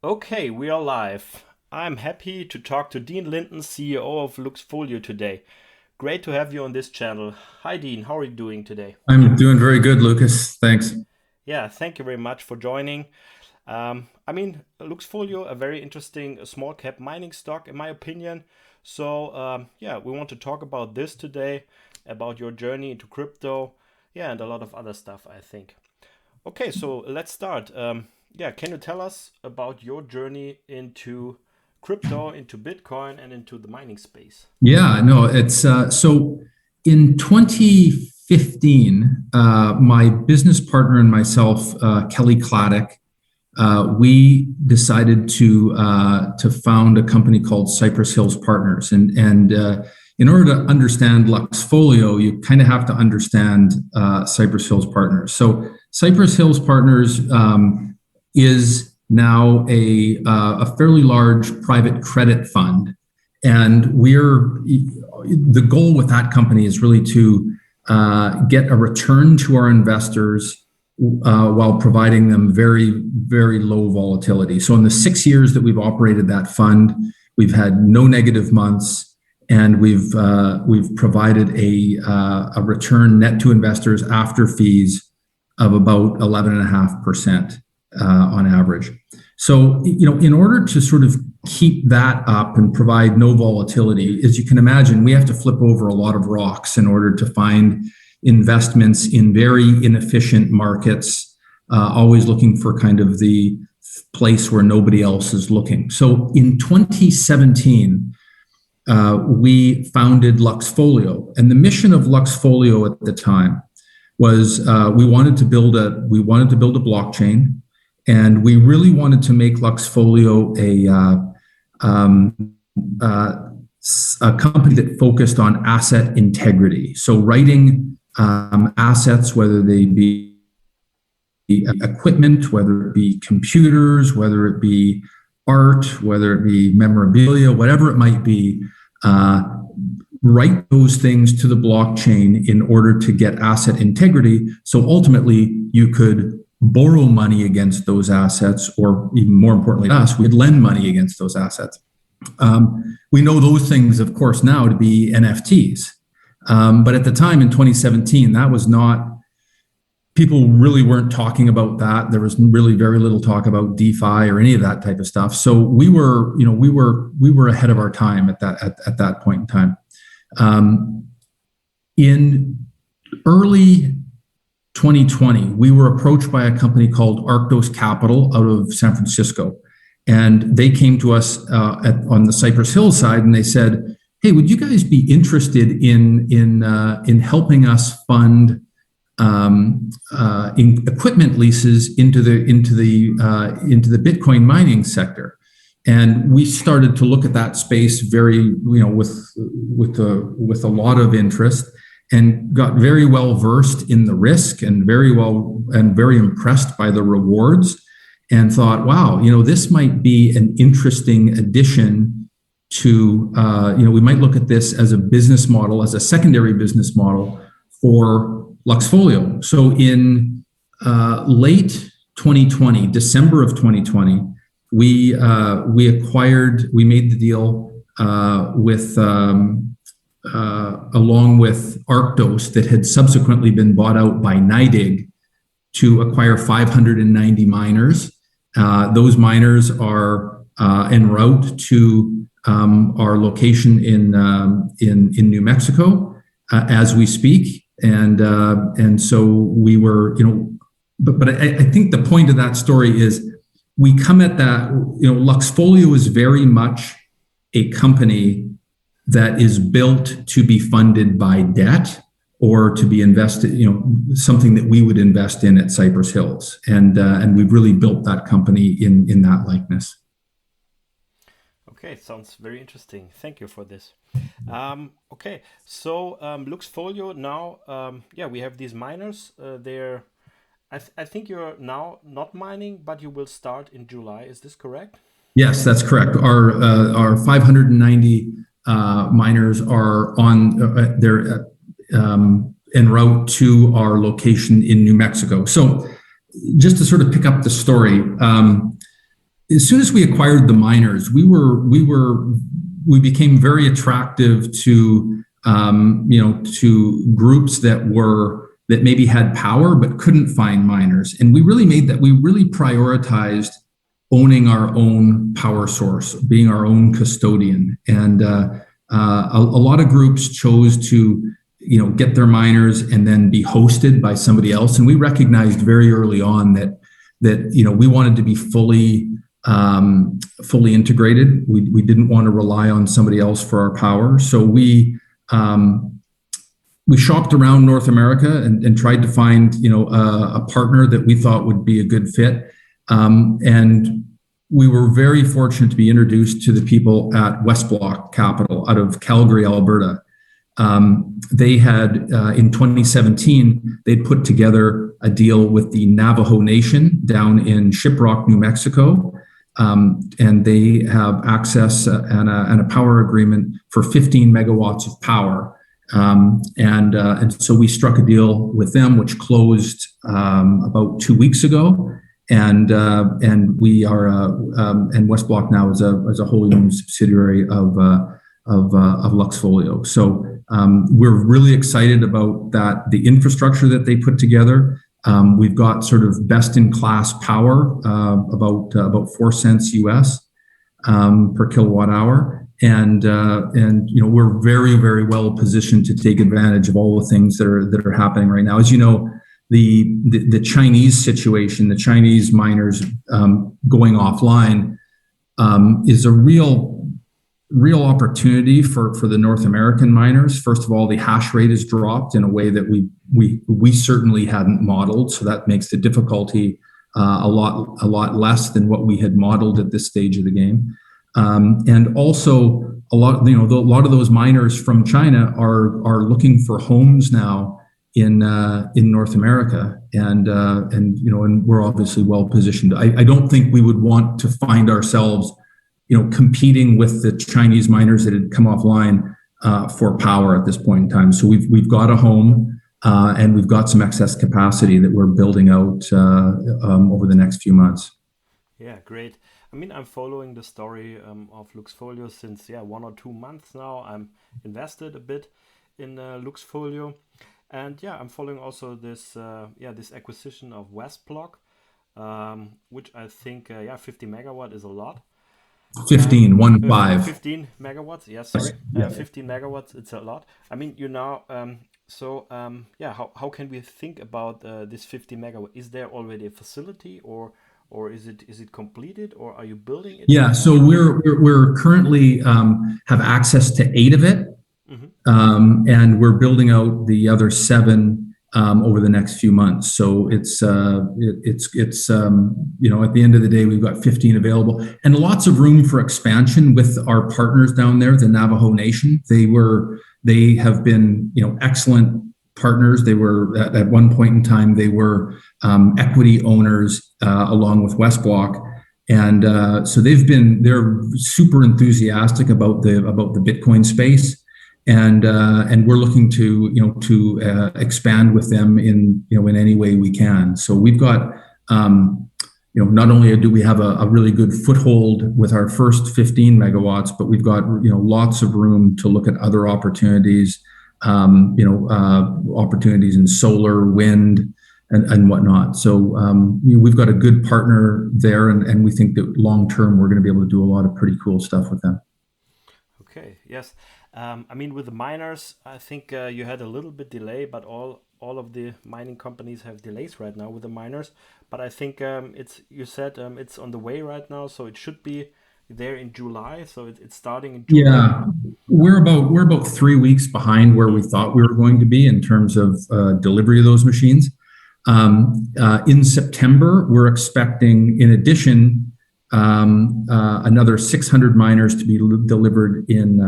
Okay, we are live. I'm happy to talk to Dean Linden, CEO of Luxxfolio today. Great to have you on this channel. Hi Dean, how are you doing today? I'm doing very good, Lucas. Thanks. Yeah, thank you very much for joining. Luxfolio, a very interesting small cap mining stock, in my opinion. So, we want to talk about this today, about your journey into crypto, yeah, and a lot of other stuff, I think. Okay, so let's start. Can you tell us about your journey into crypto, into Bitcoin, and into the mining space? Yeah, no, it's so in 2015, my business partner and myself, Kelly Claddock, we decided to found a company called Cypress Hills Partners, and in order to understand Luxfolio, you kind of have to understand Cypress Hills Partners. So Cypress Hills Partners is now a fairly large private credit fund, and the goal with that company is really to get a return to our investors while providing them very, very low volatility. So in the 6 years that we've operated that fund, we've had no negative months, and we've provided a return net to investors after fees of about 11.5% on average. So in order to sort of keep that up and provide no volatility, as you can imagine, we have to flip over a lot of rocks in order to find investments in very inefficient markets, always looking for kind of the place where nobody else is looking. So in 2017, we founded Luxxfolio, and the mission of Luxxfolio at the time was we wanted to build a blockchain, and we really wanted to make Luxxfolio a company that focused on asset integrity. So writing assets, whether they be equipment, whether it be computers, whether it be art, whether it be memorabilia, whatever it might be, write those things to the blockchain in order to get asset integrity. So ultimately, you could borrow money against those assets, or even more importantly to us, we'd lend money against those assets. We know those things, of course, now to be NFTs. But at the time in 2017, that was not, people really weren't talking about that. There was really very little talk about DeFi or any of that type of stuff. So we were ahead of our time at that point in time. In early 2020, we were approached by a company called Arctos Capital out of San Francisco. And they came to us on the Cypress Hill side, and they said, "Hey, would you guys be interested in helping us fund in equipment leases into the Bitcoin mining sector?" And we started to look at that space very, with a lot of interest, and got very well versed in the risk, and very impressed by the rewards, and thought, wow, this might be an interesting addition to, we might look at this as a business model, as a secondary business model for Luxxfolio. So in late 2020, December of 2020, we made the deal along with Arctos, that had subsequently been bought out by NYDIG, to acquire 590 miners. Those miners are en route to our location in New Mexico as we speak, and so we were, but I think the point of that story is we come at that. Luxfolio is very much a company that is built to be funded by debt, or to be invested, something that we would invest in at Cypress Hills, and we've really built that company in that likeness. Okay, sounds very interesting. Thank you for this. Luxfolio now, we have these miners. I think you're now not mining, but you will start in July. Is this correct? Yes, that's correct. Our 590 miners are they're en route to our location in New Mexico. So just to sort of pick up the story, as soon as we acquired the miners, we became very attractive to to groups that maybe had power but couldn't find miners, and we really prioritized owning our own power source, being our own custodian, and a lot of groups chose to get their miners and then be hosted by somebody else, and we recognized very early on that we wanted to be fully integrated. We didn't want to rely on somebody else for our power, so we shopped around North America and tried to find a partner that we thought would be a good fit, and we were very fortunate to be introduced to the people at Westblock Capital out of Calgary, Alberta. They had in 2017 they'd put together a deal with the Navajo Nation down in Shiprock, New Mexico, and they have access and a power agreement for 15 megawatts of power. And so we struck a deal with them, which closed about 2 weeks ago, and we are and Westblock now is a wholly owned subsidiary of Luxxfolio. So we're really excited about that, the infrastructure that they put together. We've got sort of best in class power, about 4 cents US per kilowatt hour. And we're very, very well positioned to take advantage of all the things that are happening right now. As you know, the Chinese situation, the Chinese miners going offline, is a real opportunity for the North American miners. First of all, the hash rate has dropped in a way that we certainly hadn't modeled, so that makes the difficulty a lot less than what we had modeled at this stage of the game. And also a lot of those miners from China are looking for homes now in North America, and we're obviously well positioned. I don't think we would want to find ourselves competing with the Chinese miners that had come offline for power at this point in time. So we've got a home, and we've got some excess capacity that we're building out over the next few months. Yeah, great. I mean, I'm following the story of Luxxfolio since 1 or 2 months now. I'm invested a bit in Luxxfolio, and I'm following also this this acquisition of Westblock, which I think 50 megawatt is a lot. 15, 1-5. 15 megawatts. Yes, sorry. 15 megawatts. It's a lot. I mean, how can we think about this 50 megawatt? Is there already a facility, or is it completed, or are you building it? Yeah, so we're currently have access to 8 of it, and we're building out the other 7 over the next few months. So it's at the end of the day, we've got 15 available and lots of room for expansion with our partners down there, the Navajo Nation. They have been excellent partners. They were at one point in time, they were equity owners along with Westblock. And so they're super enthusiastic about the Bitcoin space. And we're looking to expand with them in any way we can. So we've got not only do we have a really good foothold with our first 15 megawatts, but we've got lots of room to look at other opportunities, opportunities in solar, wind, and whatnot. So we've got a good partner there, and we think that long term we're going to be able to do a lot of pretty cool stuff with them. Okay. Yes. I mean, with the miners, I think you had a little bit delay, but all of the mining companies have delays right now with the miners. But I think you said it's on the way right now, so it should be there in July. So it's starting in July. Yeah, we're about 3 weeks behind where we thought we were going to be in terms of delivery of those machines. In September, we're expecting, in addition, another 600 miners to be delivered in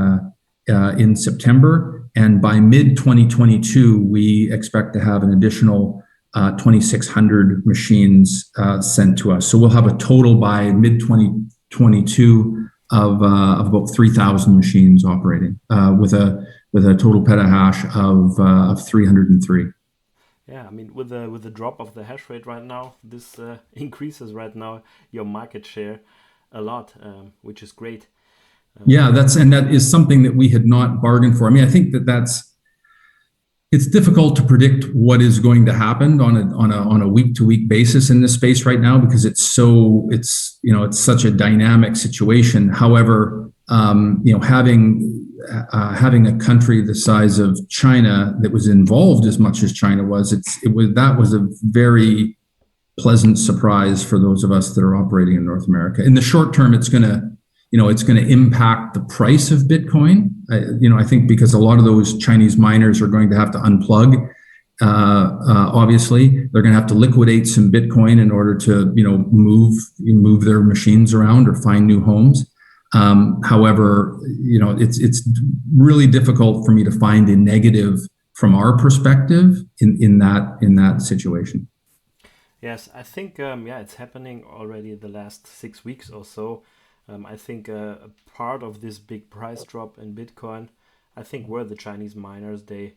September, and by mid 2022 we expect to have an additional 2,600 machines sent to us. So we'll have a total by mid 2022 of about 3,000 machines operating with a total petahash of 303. Yeah, I mean, with the drop of the hash rate right now, this increases right now your market share. a lot, which is great. Yeah, that is something that we had not bargained for. I mean, I think it's difficult to predict what is going to happen on a week to week basis in this space right now, because it's such a dynamic situation. However, having a country the size of China that was involved as much as China was, that was a very pleasant surprise for those of us that are operating in North America. In the short term, it's going to impact the price of Bitcoin. I think because a lot of those Chinese miners are going to have to unplug. Obviously, they're going to have to liquidate some Bitcoin in order to, move their machines around or find new homes. However, it's really difficult for me to find a negative from our perspective in that situation. Yes, I think it's happening already the last 6 weeks or so. I think a part of this big price drop in Bitcoin, I think, were the Chinese miners. They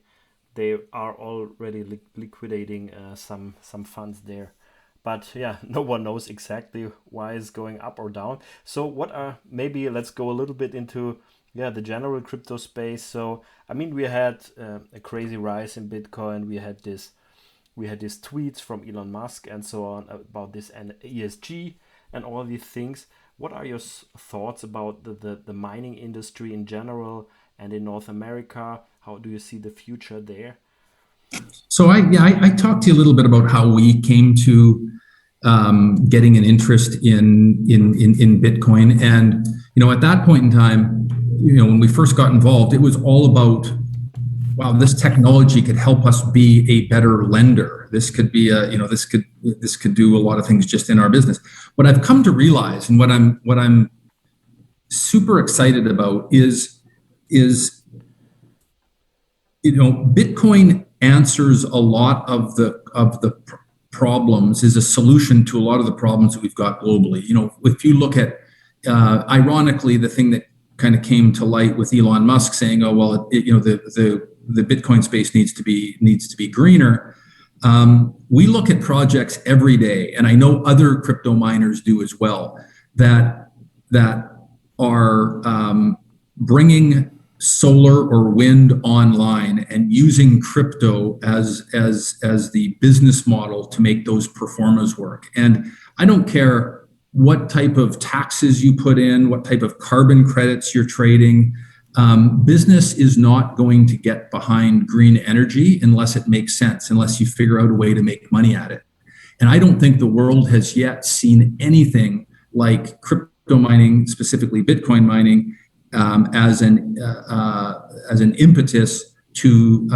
are already liquidating some funds there. But yeah, no one knows exactly why it's going up or down. So maybe let's go a little bit into the general crypto space. So I mean, we had a crazy rise in Bitcoin. We had these tweets from Elon Musk and so on about this and ESG and all these things. What are your thoughts about the mining industry in general and in North America? How do you see the future there? So I talked to you a little bit about how we came to getting an interest in Bitcoin, and at that point in time, when we first got involved, it was all about, wow, this technology could help us be a better lender. This could be this could do a lot of things just in our business. What I've come to realize, and what I'm super excited about is Bitcoin answers a lot of the problems, is a solution to a lot of the problems that we've got globally. If you look at, ironically, the thing that kind of came to light with Elon Musk saying, "Oh well, the Bitcoin space needs to be greener." We look at projects every day, and I know other crypto miners do as well, that are bringing solar or wind online and using crypto as the business model to make those performers work. And I don't care what type of taxes you put in, what type of carbon credits you're trading. Business is not going to get behind green energy unless it makes sense, unless you figure out a way to make money at it. And I don't think the world has yet seen anything like crypto mining, specifically Bitcoin mining, as an impetus to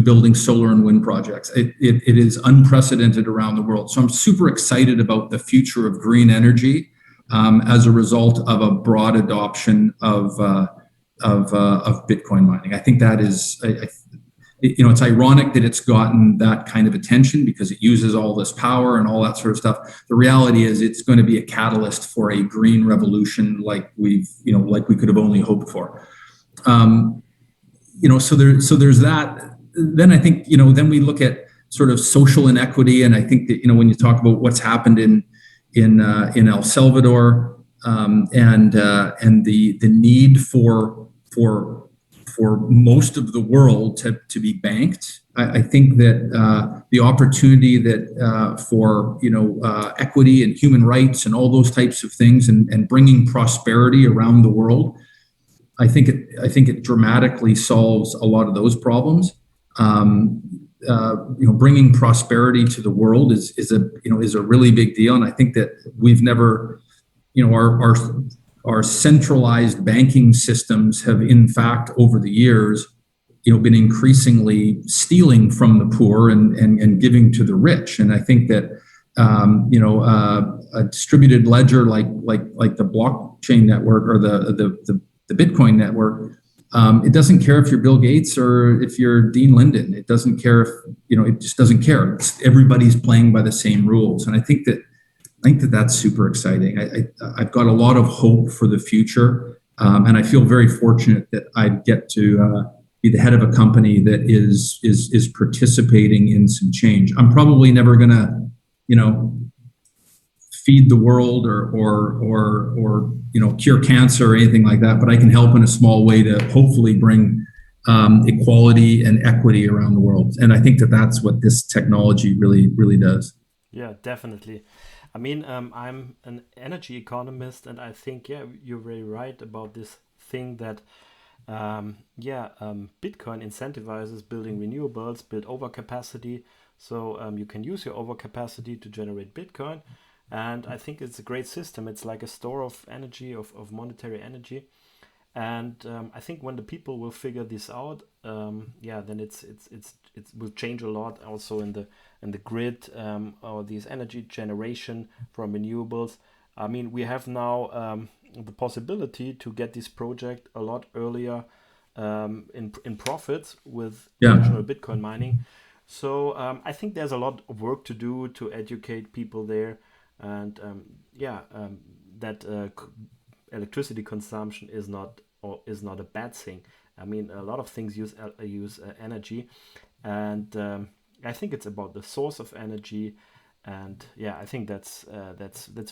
building solar and wind projects. It is unprecedented around the world. So I'm super excited about the future of green energy as a result of a broad adoption of Bitcoin mining. I think that is, it's ironic that it's gotten that kind of attention because it uses all this power and all that sort of stuff. The reality is it's going to be a catalyst for a green revolution like we could have only hoped for. So there's that. Then I think, then we look at sort of social inequity. And I think that, when you talk about what's happened in El Salvador, and the need for most of the world to be banked, I think that the opportunity that for equity and human rights and all those types of things and bringing prosperity around the world, I think it dramatically solves a lot of those problems. Bringing prosperity to the world is a really big deal, and I think that we've never, our centralized banking systems have, in fact, over the years, been increasingly stealing from the poor and giving to the rich. And I think that a distributed ledger like the blockchain network or the Bitcoin network, it doesn't care if you're Bill Gates or if you're Dean Linden. It doesn't care if it just doesn't care. Everybody's playing by the same rules, and I think that's super exciting. I've got a lot of hope for the future, and I feel very fortunate that I get to be the head of a company that is participating in some change. I'm probably never gonna, feed the world or cure cancer or anything like that, but I can help in a small way to hopefully bring equality and equity around the world. And I think that that's what this technology really does. Yeah, definitely. I mean, I'm an energy economist, and I think, yeah, you're very right about this thing that, Bitcoin incentivizes building renewables, build overcapacity. So you can use your overcapacity to generate Bitcoin. And I think it's a great system. It's like a store of energy, of monetary energy. And I think when the people will figure this out, then it will change a lot also in the grid, or these energy generation from renewables. I mean, we have now the possibility to get this project a lot earlier in profits with traditional Bitcoin mining. So I think there's a lot of work to do to educate people there, and that electricity consumption is not a bad thing. I mean, a lot of things use energy, and I think it's about the source of energy, and yeah, I think that's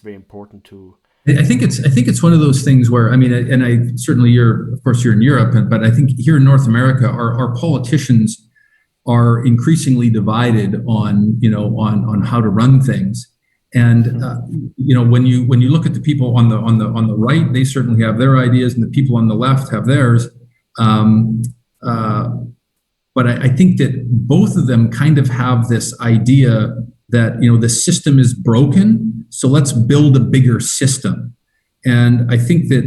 very important to. I think it's one of those things where, I mean, and I certainly, you're in Europe, but I think here in North America, our politicians are increasingly divided on how to run things. And when you look at the people on the right, they certainly have their ideas, and the people on the left have theirs. But I think that both of them kind of have this idea that the system is broken, so let's build a bigger system. And I think that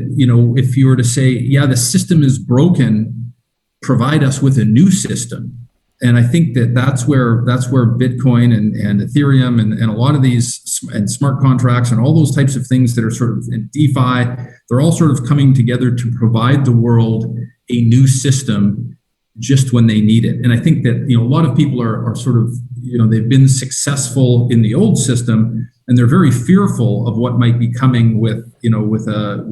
if you were to say, yeah, the system is broken, provide us with a new system. And I think that that's where Bitcoin and Ethereum and a lot of these and smart contracts and all those types of things that are sort of in DeFi, they're all sort of coming together to provide the world a new system just when they need it. And I think that a lot of people are sort of they've been successful in the old system, and they're very fearful of what might be coming with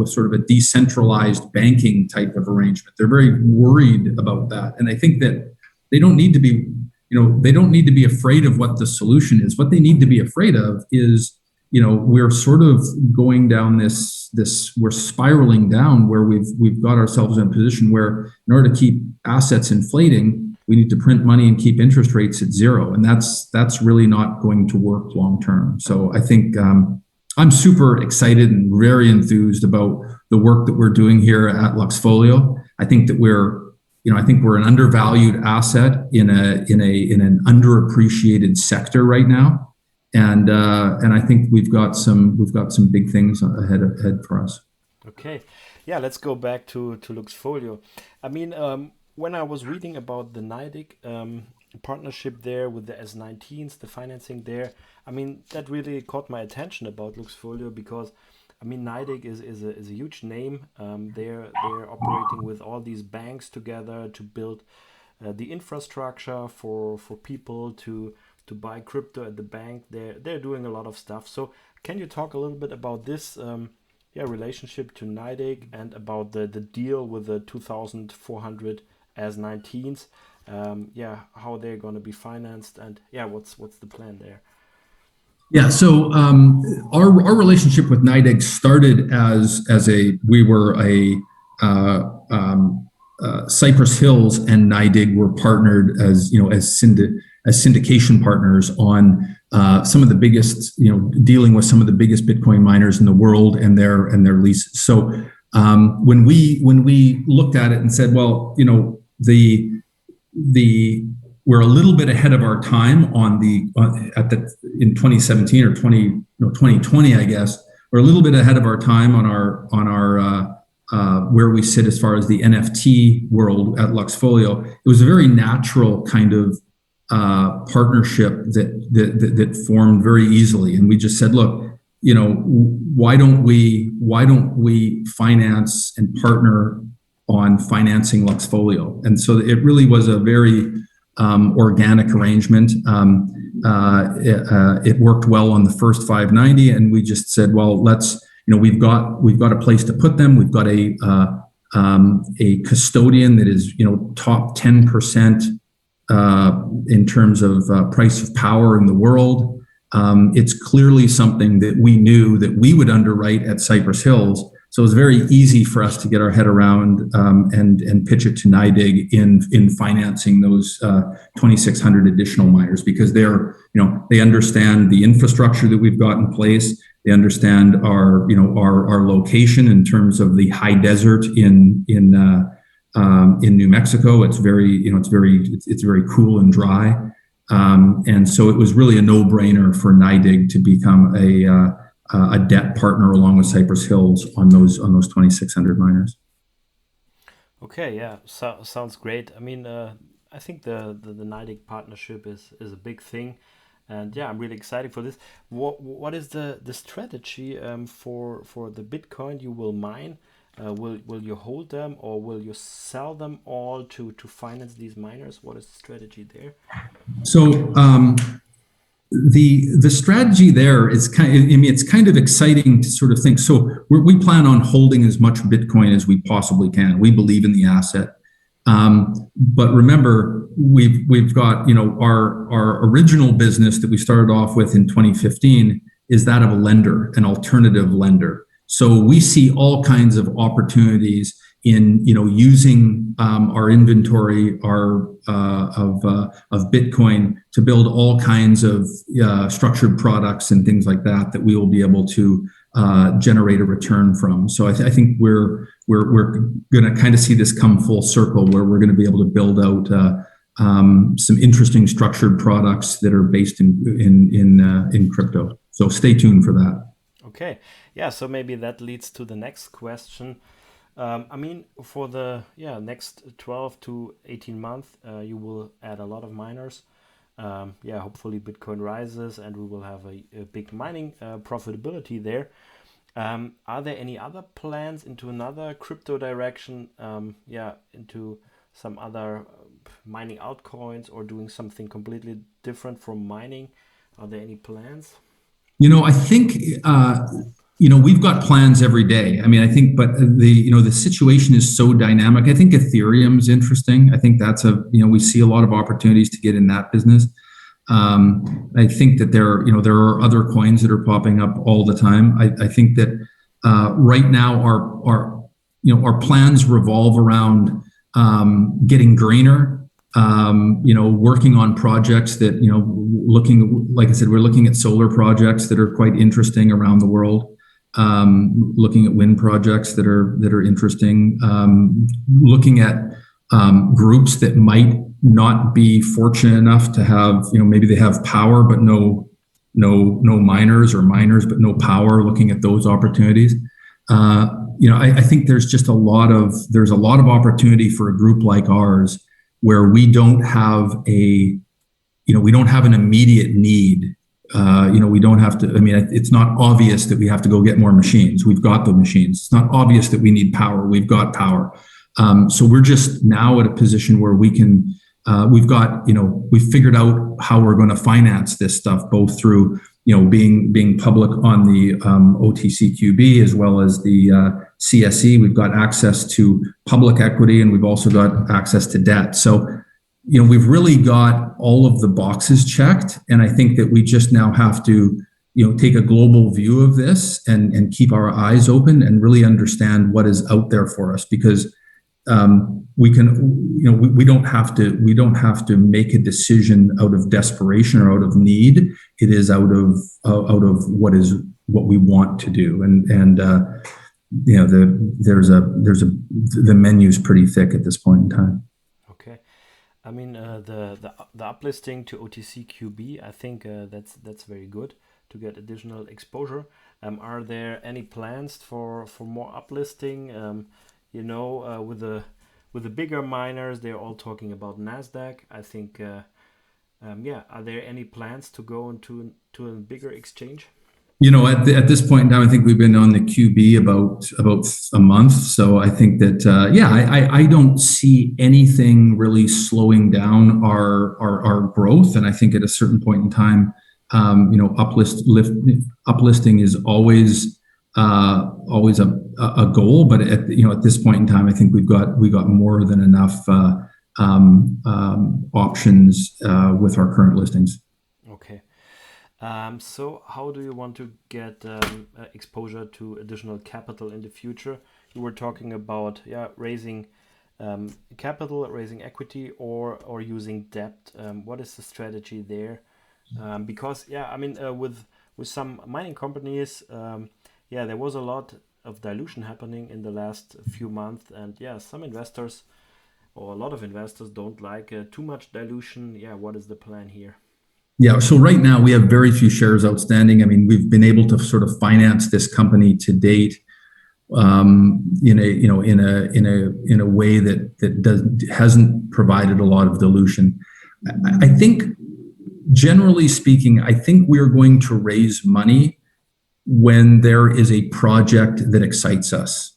sort of a decentralized banking type of arrangement. They're very worried about that, and I think that they don't need to be afraid of what the solution is. What they need to be afraid of is, we're sort of going down we're spiraling down where we've got ourselves in a position where in order to keep assets inflating, we need to print money and keep interest rates at zero. And that's really not going to work long term. So I think I'm super excited and very enthused about the work that we're doing here at Luxxfolio. I think that we're an undervalued asset in an underappreciated sector right now, and I think we've got some big things ahead for us. Okay, yeah, let's go back to Luxxfolio. I mean, when I was reading about the NYDIG partnership there with the S19s, the financing there, I mean, that really caught my attention about Luxxfolio, because I mean, NYDIG is a huge name. They're operating with all these banks together to build the infrastructure for people to buy crypto at the bank. They're doing a lot of stuff. So can you talk a little bit about this relationship to NYDIG, and about the deal with the 2,400 S19s? How they're going to be financed, and what's the plan there? Yeah, so our relationship with NYDIG started as we were a Cypress Hills and NYDIG were partnered as syndication partners on some of the biggest, dealing with some of the biggest Bitcoin miners in the world and their leases. So when we looked at it and said, well, we're a little bit ahead of our time in 2017 or 2020, I guess. We're a little bit ahead of our time on our where we sit as far as the NFT world at Luxxfolio. It was a very natural kind of partnership that formed very easily, and we just said, look, why don't we finance and partner on financing Luxxfolio? And so it really was a very organic arrangement. It worked well on the first 590, and we just said, well, let's, we've got a place to put them. We've got a custodian that is, top 10% in terms of price of power in the world. It's clearly something that we knew that we would underwrite at Cypress Hills. So it was very easy for us to get our head around and pitch it to NYDIG in financing those 2,600 additional miners, because they understand the infrastructure that we've got in place. They understand our location in terms of the high desert in New Mexico. It's very cool and dry, and so it was really a no-brainer for NYDIG to become a debt partner along with Cypress Hills on those 2,600 miners. Okay, yeah, sounds great. I mean, I think the NYDIG partnership is a big thing, and yeah, I'm really excited for this. What is the strategy for the Bitcoin you will mine? Will you hold them, or will you sell them all to finance these miners? What is the strategy there? So the strategy there is it's kind of exciting to sort of think. So we plan on holding as much Bitcoin as we possibly can. We believe in the asset, but remember, we've got our original business that we started off with in 2015 is that of a lender, an alternative lender. So we see all kinds of opportunities in using our inventory of Bitcoin to build all kinds of structured products and things like that we will be able to generate a return from. So I think we're going to kind of see this come full circle, where we're going to be able to build out some interesting structured products that are based in crypto. So stay tuned for that. Okay, yeah. So maybe that leads to the next question. I mean, for the next 12 to 18 months, you will add a lot of miners. Hopefully Bitcoin rises and we will have a big mining profitability there. Are there any other plans into another crypto direction? Into some other mining altcoins, or doing something completely different from mining? Are there any plans? I think we've got plans every day. I mean, I think, but the situation is so dynamic. I think Ethereum's interesting. I think that's we see a lot of opportunities to get in that business. I think that there are other coins that are popping up all the time. I think that right now our plans revolve around getting greener. Working on projects that like I said, we're looking at solar projects that are quite interesting around the world. Looking at wind projects that are interesting, looking at groups that might not be fortunate enough to have, maybe they have power but no miners, or miners but no power. Looking at those opportunities, I think there's just a lot of opportunity for a group like ours, where we don't have an immediate need. We don't have to, it's not obvious that we have to go get more machines. We've got the machines. It's not obvious that we need power. We've got power. So we're just now at a position where we've figured out how we're going to finance this stuff, both through, being public on the OTCQB as well as the CSE. We've got access to public equity, and we've also got access to debt. So we've really got all of the boxes checked, and I think that we just now have to, take a global view of this and keep our eyes open and really understand what is out there for us, because we don't have to make a decision out of desperation or out of need. It is out of what we want to do, and the menu's pretty thick at this point in time. I mean, the uplisting to OTCQB, I think that's very good to get additional exposure. Are there any plans for more uplisting? With the bigger miners, they're all talking about NASDAQ. I think, are there any plans to go into a bigger exchange? At this point in time, I think we've been on the QB about a month. So I think that, I don't see anything really slowing down our growth. And I think at a certain point in time, uplisting is always a goal. But at this point in time, I think we got more than enough options with our current listings. Okay. So how do you want to get exposure to additional capital in the future? You were talking about raising capital, raising equity, or using debt. What is the strategy there? Because with some mining companies, there was a lot of dilution happening in the last few months, and some investors or a lot of investors don't like too much dilution. What is the plan here? Yeah, so right now we have very few shares outstanding. I mean, we've been able to sort of finance this company to date in a way that hasn't provided a lot of dilution. I think, generally speaking, I think we're going to raise money when there is a project that excites us.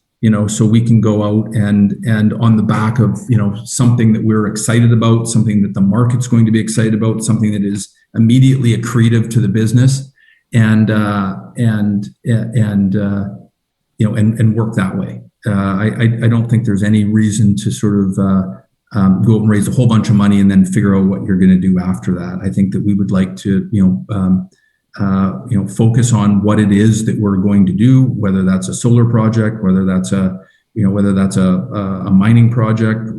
So we can go out and on the back of something that we're excited about, something that the market's going to be excited about, something that is immediately accretive to the business, and work that way. I don't think there's any reason to sort of go out and raise a whole bunch of money and then figure out what you're going to do after that. I think that we would like to focus on what it is that we're going to do, whether that's a solar project, whether that's a mining project.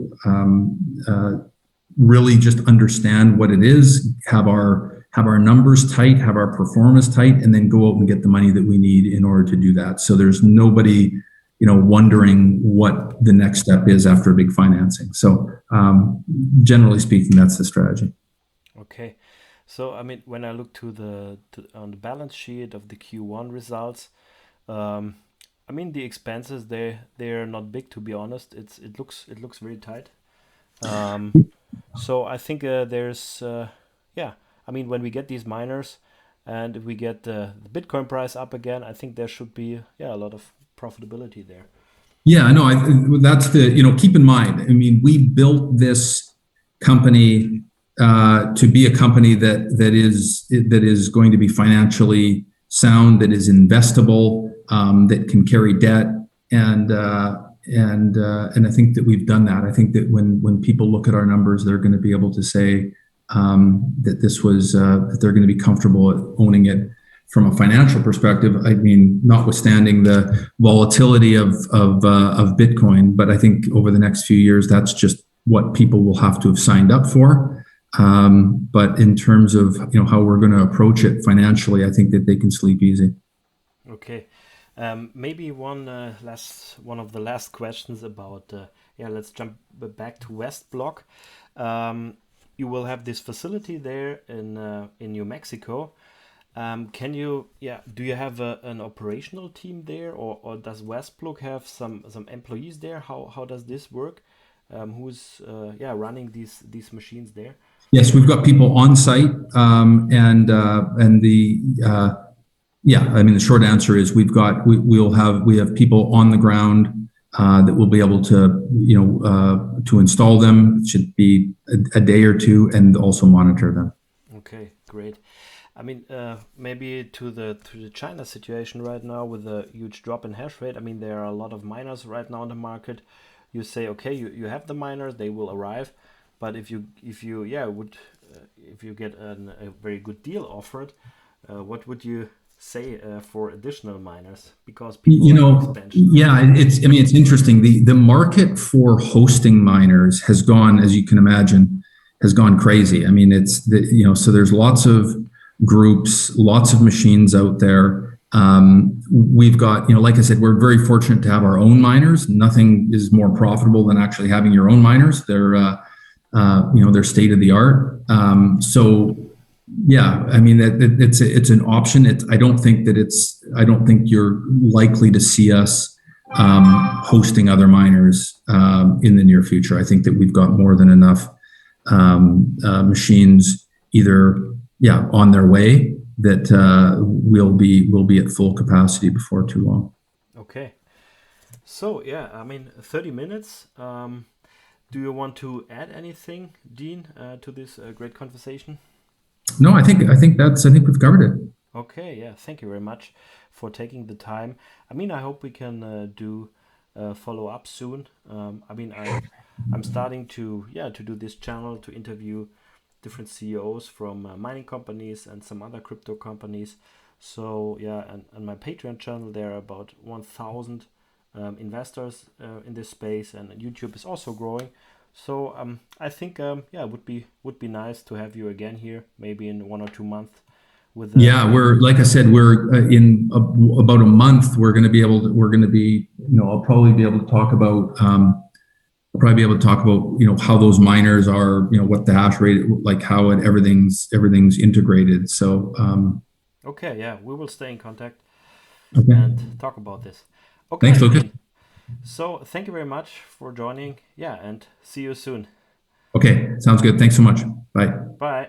Really just understand what it is, have our numbers tight, have our performance tight, and then go out and get the money that we need in order to do that. So there's nobody, wondering what the next step is after a big financing. So generally speaking, that's the strategy. Okay. So, I mean, when I look on the balance sheet of the Q1 results, I mean, the expenses they're not big, to be honest. It looks very tight. So I think there's I mean, when we get these miners and if we get the Bitcoin price up again, I think there should be a lot of profitability there. Yeah, I know. That's keep in mind. I mean, we built this company to be a company that is going to be financially sound, that is investable, that can carry debt, and I think that we've done that. I think that when people look at our numbers, they're going to be able to say that this was that they're going to be comfortable at owning it from a financial perspective. I mean, notwithstanding the volatility of Bitcoin, but I think over the next few years, that's just what people will have to have signed up for. But in terms of how we're going to approach it financially, I think that they can sleep easy. Okay. Maybe one of the last questions about let's jump back to West Block. You will have this facility there in New Mexico. Do you have an operational team there, or does West Block have some employees there? How does this work? Who's running these machines there? Yes, we've got people on site, and I mean, the short answer is we have people on the ground that will be able to install them. It should be a day or two, and also monitor them. Okay, great. I mean, maybe to the China situation right now with a huge drop in hash rate. I mean, there are a lot of miners right now in the market. You say, okay, you have the miners, they will arrive, but if you get a very good deal offered, what would you say for additional miners? Because people expansion. Yeah, it's interesting. The market for hosting miners has gone, as you can imagine, crazy. I mean, so there's lots of groups, lots of machines out there. We've got, like I said, we're very fortunate to have our own miners. Nothing is more profitable than actually having your own miners. They're state of the art. So yeah, I mean, it's an option. I don't think you're likely to see us hosting other miners in the near future. I think that we've got more than enough machines either on their way that will be at full capacity before too long. Okay. So I mean, 30 minutes. Do you want to add anything, Dean, to this great conversation? No, I think we've covered it. Okay, yeah, thank you very much for taking the time. I mean, I hope we can do follow up soon. I mean, I'm starting to do this channel to interview different CEOs from mining companies and some other crypto companies. So yeah, and on my Patreon channel there are about 1,000 investors in this space, and YouTube is also growing. So I think yeah, it would be nice to have you again here, maybe in 1 or 2 months. Yeah, we're, like I said, we're in about a month. We're going to be, I'll probably be able to talk about, how those miners are, what the hash rate, like how everything's integrated. So okay, yeah, we will stay in contact okay. and talk about this. Okay, thanks, Lucas. So thank you very much for joining. Yeah, and see you soon. Okay, sounds good. Thanks so much. Bye. Bye.